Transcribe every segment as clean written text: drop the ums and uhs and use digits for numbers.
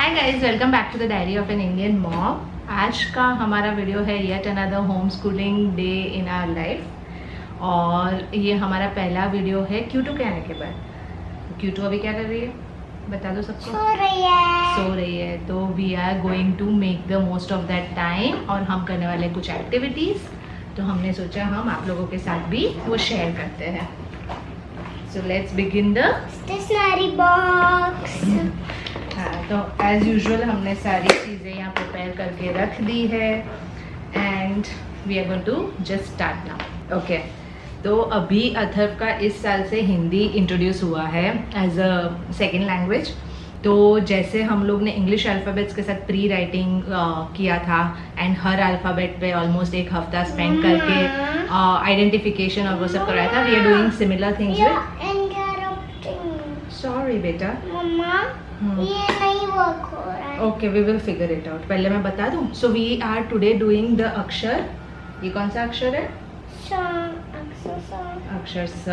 Hi guys, welcome back to the diary of an Indian mom. आज का हमारा video है yet another home schooling day in our life. और ये हमारा पहला वीडियो है क्यूटू के आने के बाद। क्यूटू अभी क्या कर रही है बता दो सबको। सो रही है। तो we are going to make the most of that time और हम करने वाले कुछ एक्टिविटीज़। तो हमने सोचा हम आप लोगों के साथ भी वो शेयर करते हैं। So let's begin the stationery box. हाँ, तो एज यूजुअल हमने सारी चीज़ें यहाँ प्रिपेयर करके रख दी है and we are going to just start now. Okay, तो अभी अथर्व का इस साल से हिंदी इंट्रोड्यूस हुआ है एज अ सेकेंड लैंग्वेज। तो जैसे हम लोग ने इंग्लिश अल्फ़ाबेट्स के साथ प्री राइटिंग किया था एंड हर अल्फ़ाबेट पे ऑलमोस्ट एक हफ्ता स्पेंड करके आइडेंटिफिकेशन और वो सब कराया था। We are doing similar things with. Sorry बेटा, मम्मा ये नहीं वर्क हो रहा है। Okay, we will figure it out. पहले मैं बता दूं। So we are today doing the अक्षर। ये कौन सा अक्षर है? अक्षर स।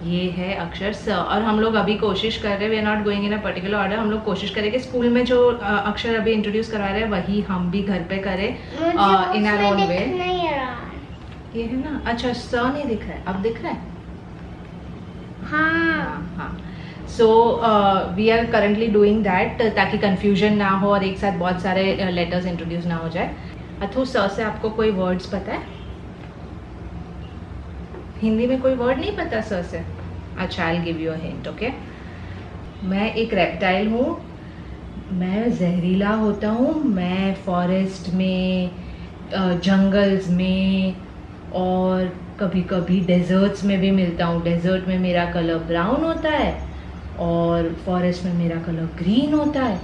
ये है अक्षर स। और हम लोग अभी कोशिश कर रहे हैं, we are not going in a particular order. हम लोग कोशिश करें कि स्कूल में जो अक्षर अभी इंट्रोड्यूस करा रहे हैं वही हम भी घर पे करें इन आवर ओन वे। ये है ना। अच्छा, स नहीं दिख रहा है, अब दिख रहा है? हाँ। So we are currently doing that ताकि कन्फ्यूजन ना हो और एक साथ बहुत सारे लेटर्स इंट्रोड्यूस ना हो जाए। अथु, स से आपको कोई वर्ड्स पता है? हिंदी में कोई वर्ड नहीं पता स से? अच्छा, I will give you a hint. Okay, मैं एक रेप्टाइल हूँ, मैं जहरीला होता हूँ, मैं फॉरेस्ट में, जंगल्स में और कभी कभी डेजर्ट्स में भी मिलता हूँ। डेजर्ट में मेरा कलर ब्राउन होता है और फॉरेस्ट में मेरा कलर ग्रीन होता है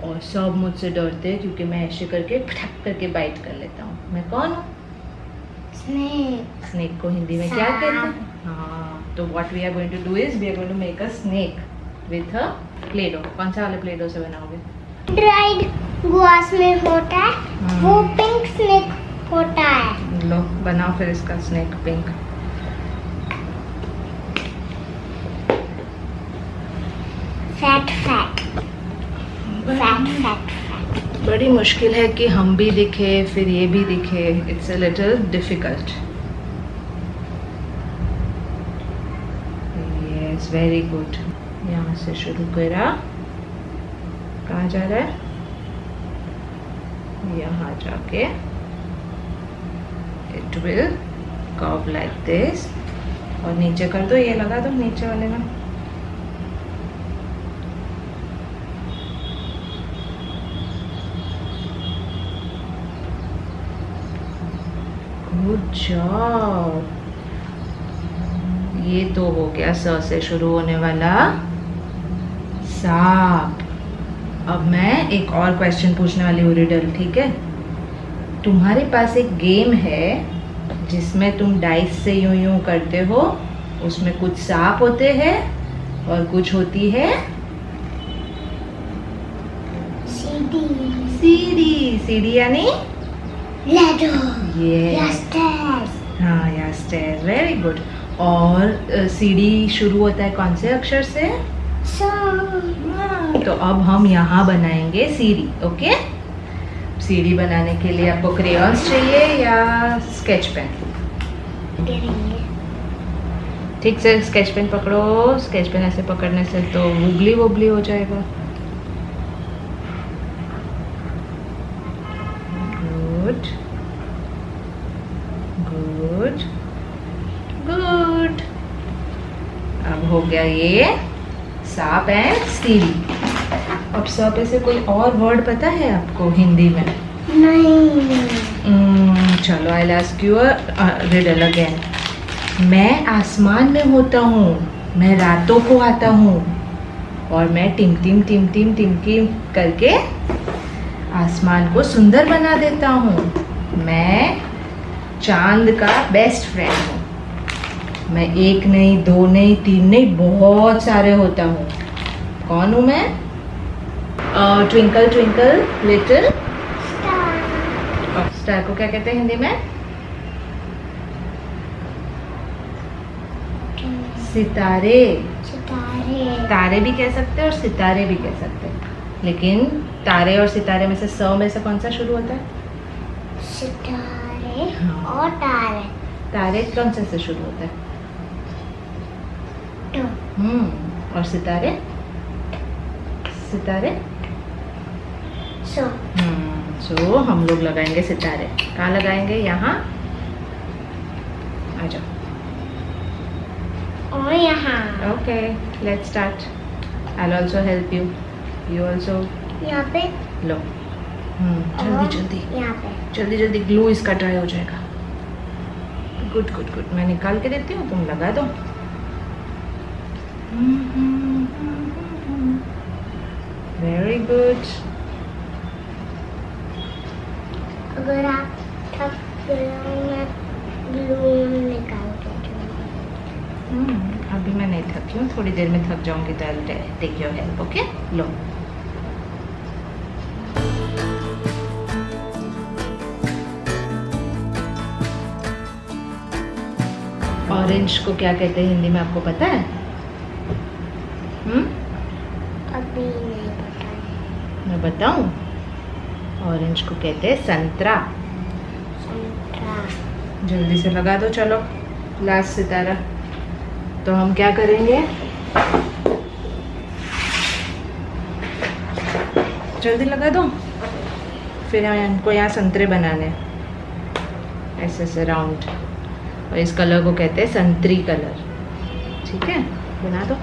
और सब मुझसे डरते हैं क्योंकि मैं ऐसे करके फटक करके बाइट कर लेता हूँ। मैं कौन हूँ? स्नेक। स्नेक को हिंदी में क्या कहते हैं? हाँ, तो what we are going to do is we are going to make a snake with a play dough. कौन सा वाले प्ले डो से बनाओगे? ड्राइड ग्लास में होता है वो पिंक स्नेक होता है। लो बनाओ फिर इसका snake pink. Fat fat fat fat. बड़ी मुश्किल है कि हम भी दिखे फिर ये भी दिखे। It's a little difficult. Yes, very good. यहाँ से शुरू करा, कहाँ जा रहा है? यहाँ जाके it will curve like this और नीचे कर दो। ये लगा दो नीचे वाले में। Good job. ये तो हो गया स से शुरू होने वाला सांप। अब मैं एक और क्वेश्चन पूछने वाली हूँ, रिडल, ठीक है? तुम्हारे पास एक गेम है जिसमें तुम डाइस से यूं यूं करते हो। उसमें कुछ सांप होते हैं और कुछ होती है सीढ़ी। सीढ़ी। सीढ़ी यानी लैडर या ये। स्टेयर्स। हाँ, या स्टेयर। Very good. और सीढ़ी शुरू होता है कौन से अक्षर से? तो अब हम यहाँ बनाएंगे सीढ़ी। ओके, सीढ़ी बनाने के लिए आपको क्रेयॉन्स चाहिए या स्केच पेन? ठीक से स्केच पेन पकड़ो। स्केच पेन ऐसे पकड़ने से तो वुबली वुबली हो जाएगा। Good good good. अब हो गया ये सांप एंड सीढ़ी। अब सांप से कोई और वर्ड पता है आपको हिंदी में? नहीं। चलो, I will ask you a riddle again. मैं आसमान में होता हूँ, मैं रातों को आता हूँ और मैं टिम टिम टिम टिम टिमकी करके आसमान को सुंदर बना देता हूँ। मैं चांद का बेस्ट फ्रेंड हूँ। मैं एक नहीं, दो नहीं, तीन नहीं, बहुत सारे होता हूँ। कौन हूँ मैं? ट्विंकल ट्विंकल लिटिल स्टार को क्या कहते हैं हिंदी में? सितारे। सितारे। तारे भी कह सकते हैं और सितारे भी कह सकते हैं। लेकिन तारे और सितारे में से स में से कौन सा शुरू होता है? सितारे हाँ। और तारे। तारे कौन से शुरू होता है? टू। और सितारे? सितारे सो। सो हम लोग लगाएंगे सितारे। कहाँ लगाएंगे? यहाँ। आ जाओ। और यहाँ। Okay, let's start. I will also help you. You also. यहाँ पे। लो। और जल्दी जल्दी यहाँ पे। जल्दी जल्दी ग्लू इसका ड्राई हो जाएगा। गुड गुड गुड, मैं निकाल के देती हूँ, तुम लगा दो। Very good. अगर आप थक गए हो मैं ग्लू निकाल के दूँगी। अभी मैं नहीं थकी हूँ, थोड़ी देर में थक जाऊंगी तो I will take your help. Okay, लो। ऑरेंज को क्या कहते हैं हिंदी में, आपको पता है? अभी नहीं पता है। मैं बताऊं? ऑरेंज को कहते हैं संतरा। संतरा। जल्दी से लगा दो, चलो। लास्ट सितारा। तो हम क्या करेंगे? जल्दी लगा दो। फिर हम इनको यहाँ संतरे बनाने, ऐसे ऐसे राउंड। और इस कलर को कहते हैं संतरी कलर। ठीक है, बना दो।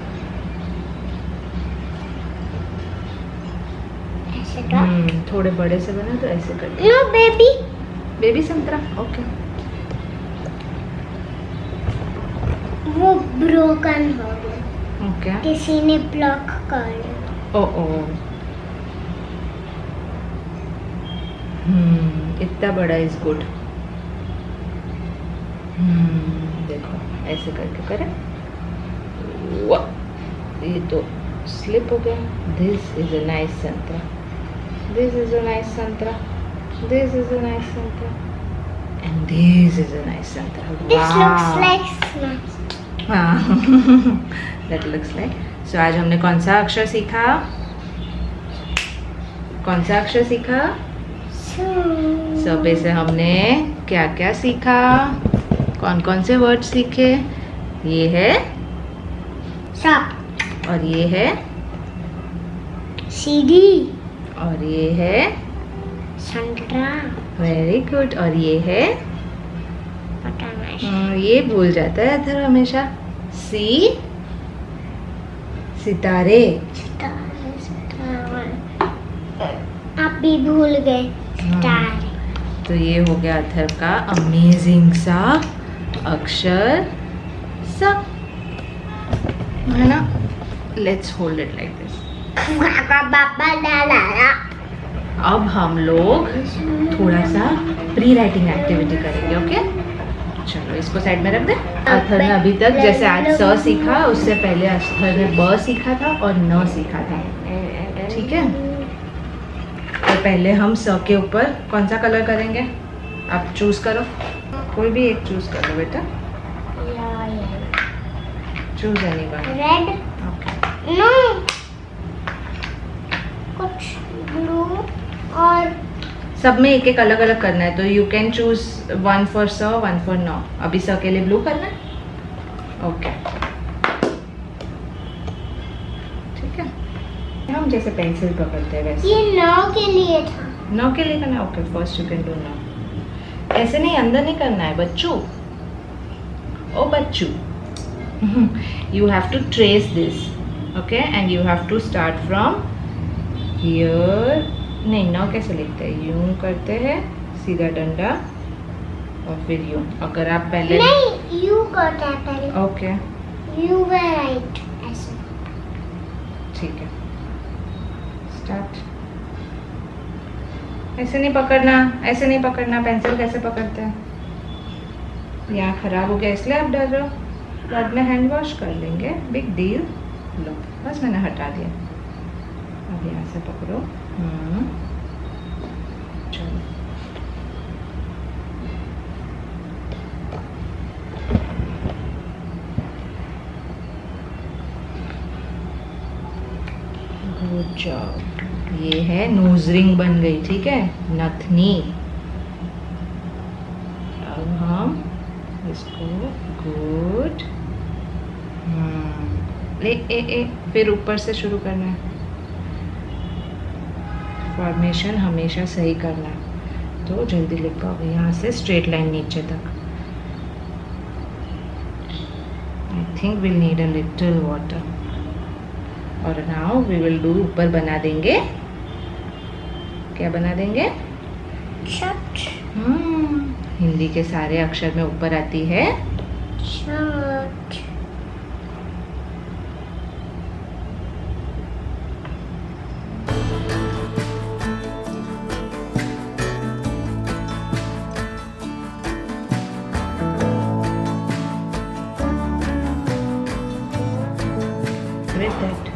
ऐसे तो। थोड़े बड़े से बना दो, ऐसे कर दो। No baby. बेबी संतरा। ओके। वो ब्रोकन हो गया। ओके। किसी ने ब्लॉक कर दिया। ओ ओ। इतना बड़ा इज गुड। देखो ऐसे करके करें। वाह, ये तो स्लिप हो गया। दिस इज अ नाइस संतरा। दिस इज अ नाइस संतरा। दिस इज अ नाइस संतरा। And this is a nice संतरा। This looks like snacks. हाँ, that looks like. So आज हमने कौन सा अक्षर सीखा? कौन सा अक्षर सीखा? सब से हमने क्या क्या सीखा? कौन कौन से वर्ड सीखे? ये है सब। और ये है सीढ़ी। और ये है संतरा। Very good. और ये है पता नहीं। ये भूल जाता है अथर हमेशा। सितारे। सितारे, सितारे। आप भी भूल गए सितारे। तो ये हो गया अथर का अमेजिंग सा अक्षर सा, है ना? Let's hold it like this. अब हम लोग थोड़ा सा प्री राइटिंग एक्टिविटी करेंगे। ओके, चलो इसको साइड में रख दे। अथर ने अभी तक जैसे आज स सीखा, उससे पहले अथर ने ब सीखा था और न सीखा था। ठीक है, तो पहले हम स के ऊपर कौन सा कलर करेंगे? आप चूज करो, कोई भी एक चूज करो बेटा। Choose anyone. Red. Okay. No, कुछ ब्लू और सब में एक एक अलग अलग करना है, तो you can choose one for स, वन फॉर न। अभी स के लिए ब्लू करना है। ओके, ठीक है। हम जैसे पेंसिल पकड़ते हैं वैसे। ये नौ के लिए था। न के लिए करना है। Okay, first you can do न। ऐसे नहीं, अंदर नहीं करना है बच्चू। ओ बच्चू, you have to trace this. Okay, and you have to start from here. नहीं, नौ कैसे लिखते हैं? यूं करते हैं, सीधा डंडा और फिर यूं। अगर आप पहले नहीं, यू करता है पहले। ओके, यू वे राइट ऐसे। ठीक है, स्टार्ट। ऐसे नहीं पकड़ना, ऐसे नहीं पकड़ना। पेंसिल कैसे पकड़ते हैं? यहाँ खराब हो गया इसलिए आप डर रहे हो। बाद में हैंड वॉश कर लेंगे, बिग डील। लो, बस मैंने हटा दिया। अब यहाँ से पकड़ो। चलो, गुड जॉब। है नोज रिंग बन गई, ठीक है, नथनी। अब हम इसको गुड ए फिर ऊपर से शुरू करना है। फॉर्मेशन हमेशा सही करना है तो जल्दी लिख पाओगे। यहाँ से स्ट्रेट लाइन नीचे तक। I think will need a little water. और नाउ वी विल डू, ऊपर बना देंगे, क्या बना देंगे? शर्ट। हिंदी के सारे अक्षर में ऊपर आती है शर्ट। with that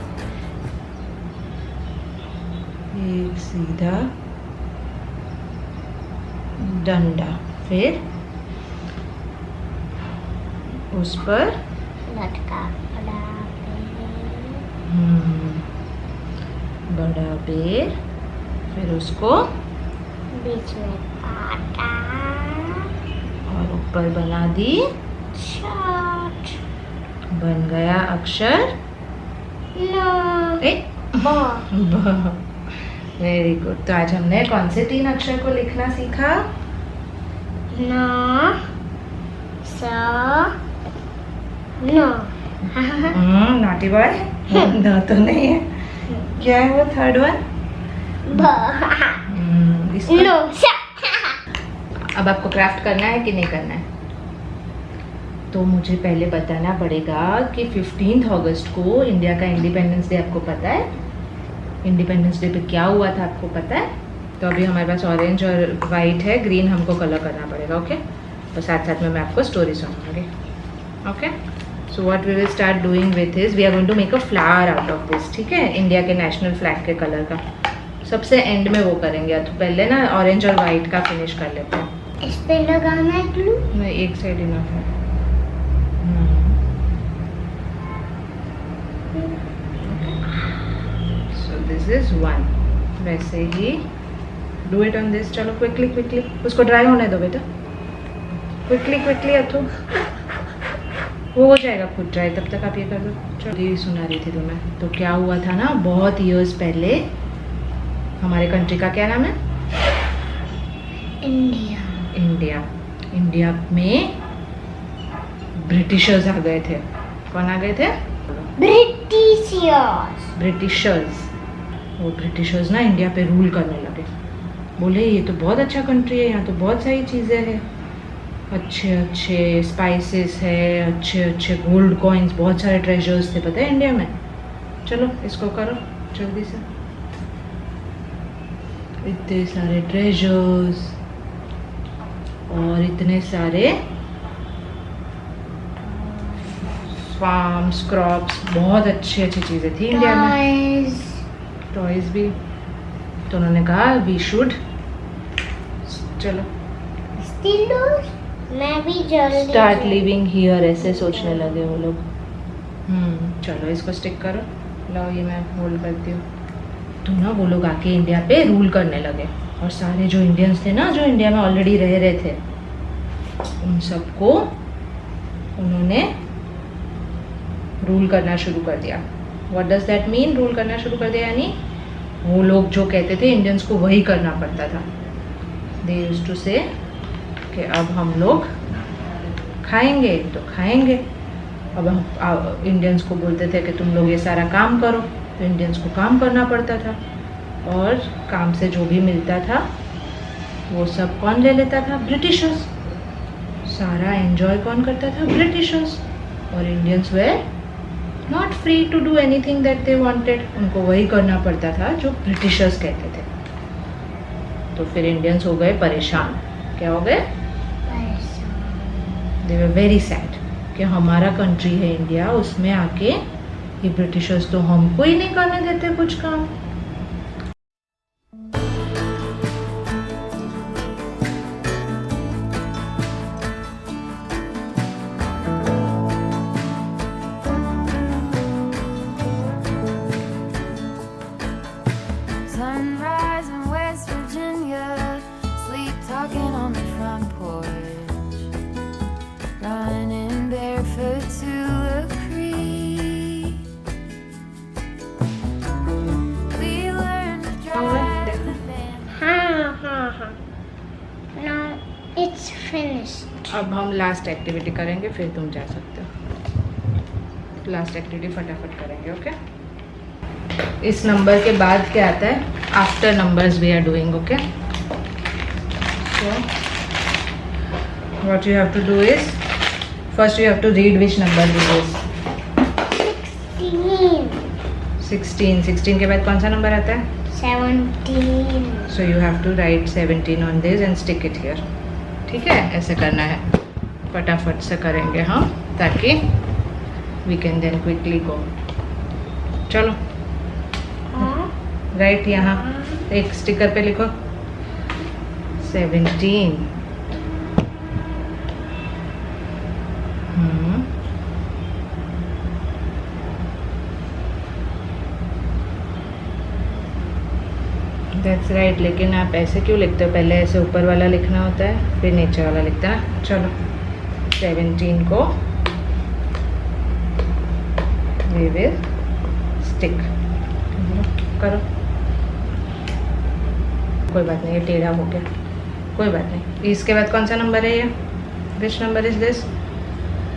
एक सीधा डंडा, फिर उस पर लटका बड़ा बेर, फिर उसको बीच में काटा और ऊपर बना दी शर्ट। बन गया अक्षर वेरी गुड। तो आज हमने कौन से 3 अक्षर को लिखना सीखा? न, स, न। Naughty boy. न तो नहीं है, क्या है वो थर्ड वन? नो। अब आपको क्राफ्ट करना है कि नहीं करना है? तो मुझे पहले बताना पड़ेगा कि 15 अगस्त को इंडिया का इंडिपेंडेंस डे आपको पता है? इंडिपेंडेंस डे पे क्या हुआ था आपको पता है? तो अभी हमारे पास ऑरेंज और वाइट है, ग्रीन हमको कलर करना पड़ेगा, ओके? तो साथ साथ में मैं आपको स्टोरी सुनाऊंगी, okay? So what we will start doing with is we are going to make a flower out of this, ठीक है? इंडिया के नेशनल फ्लैग के कलर का सबसे एंड में वो करेंगे। तो पहले ना ऑरेंज और वाइट का फिनिश कर लेते हैं। इस पे लगाना है ग्लू? नहीं, एक साइड इनफ है। So this is 1। वैसे ही डू इट ऑन दिस। चलो क्विकली क्विकली, उसको ड्राई होने दो बेटा, क्विकली क्विकली अथु, वो हो जाएगा खुद ड्राई, तब तक आप ये कर दो। चलो, ये सुना रही थी तुम्हें। तो क्या हुआ था ना, बहुत ईयर्स पहले हमारे कंट्री का क्या नाम है? इंडिया। इंडिया। इंडिया में ब्रिटिशर्स आ गए थे। कौन आ गए थे? ब्रिटिशियर्स। ब्रिटिशर्स। वो ब्रिटिशर्स ना इंडिया पे रूल करने लगे। बोले ये तो बहुत अच्छा कंट्री है, यहाँ तो बहुत सारी चीज़ें हैं, अच्छे अच्छे स्पाइसेस है, अच्छे अच्छे गोल्ड कॉइन्स, बहुत सारे ट्रेजर्स थे, पता है इंडिया में। चलो इसको करो जल्दी से। इतने सारे ट्रेजर्स और इतने सारे फार्म्स, क्रॉप्स, बहुत अच्छी अच्छी चीज़ें थी इंडिया में। टॉयज भी। तो उन्होंने कहा वी शुड, चलो मैं भी जल्दी स्टार्ट लिविंग हियर, ऐसे सोचने लगे वो लोग। चलो इसको स्टिक करो। लो ये मैं होल्ड करती हूँ। तो ना वो लोग आके इंडिया पे रूल करने लगे और सारे जो इंडियंस थे ना, जो इंडिया में ऑलरेडी रह रहे थे, उन सबको उन्होंने रूल करना शुरू कर दिया। What does that mean? Rule करना शुरू कर दिया यानी वो लोग जो कहते थे इंडियंस को वही करना पड़ता था। दे यूज्ड टू से कि अब हम लोग खाएंगे तो खाएंगे। अब हम इंडियंस को बोलते थे कि तुम लोग ये सारा काम करो, तो इंडियंस को काम करना पड़ता था। और काम से जो भी मिलता था वो सब कौन ले लेता था? ब्रिटिशर्स। सारा एंजॉय कौन करता था? ब्रिटिशर्स। और Indians were not free to do anything that they wanted. उनको वही करना पड़ता था जो ब्रिटिशर्स कहते थे। तो फिर इंडियंस हो गए परेशान। क्या हो गए? दे वर वेरी सैड कि हमारा कंट्री है इंडिया, उसमें आके ये ब्रिटिशर्स तो हमको ही नहीं करने देते कुछ काम। Sunrise. finished. अब हम लास्ट एक्टिविटी करेंगे, फिर तुम जा सकते हो। लास्ट एक्टिविटी फटाफट करेंगे, ओके? इस नंबर के बाद क्या आता है? After numbers we are doing, okay? So what you have to do is, first you have to read which number this is. 16। 16 के बाद कौन सा नंबर आता है? 17. So you have to write 17 on this and stick it here. ठीक है, ऐसे करना है, फटाफट से करेंगे हम, ताकि we can then quickly go. चलो राइट, यहाँ एक स्टिकर पे लिखो 17। That's right. लेकिन आप ऐसे क्यों लिखते हो? पहले ऐसे ऊपर वाला लिखना होता है, फिर नीचे वाला लिखता है ना। चलो 17 को we will stick करो। कोई बात नहीं, ये टेढ़ा हो गया, कोई बात नहीं। इसके बाद कौन सा नंबर है ये? Which number is this?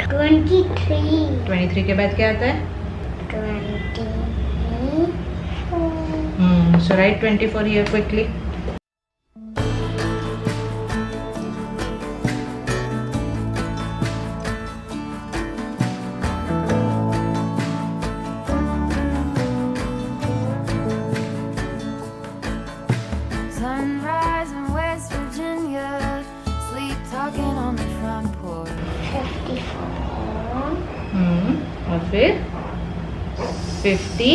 23. 23 के बाद क्या आता है? 24. So write 24 here quickly. Sunrise in West Virginia, sleep talking on the front porch. 54. और फिर 50,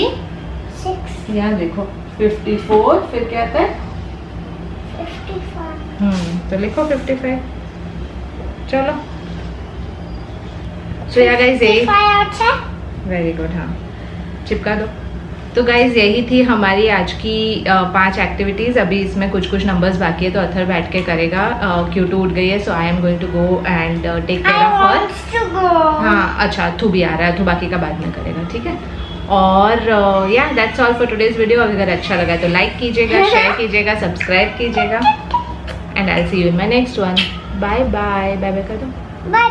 6. यहाँ देखो 54, फिर क्या आता है? 55. तो लिखो 55। चलो सो या गाइस, यही 55 अच्छा? वेरी गुड, हाँ चिपका दो। तो गाइज यही थी हमारी आज की 5 एक्टिविटीज़। अभी इसमें कुछ कुछ नंबर्स बाकी है, तो अथर बैठ के करेगा। Q2 उठ गई है, so I am going to go and take care I of her. want to go. हाँ अच्छा, थू भी आ रहा है, तो बाकी का बाद में करेगा, ठीक है? और या that's all for today's video. अगर अच्छा लगा तो लाइक कीजिएगा, शेयर कीजिएगा, सब्सक्राइब कीजिएगा, and I see you in my next one. Bye bye. Bye bye कर दो। Bye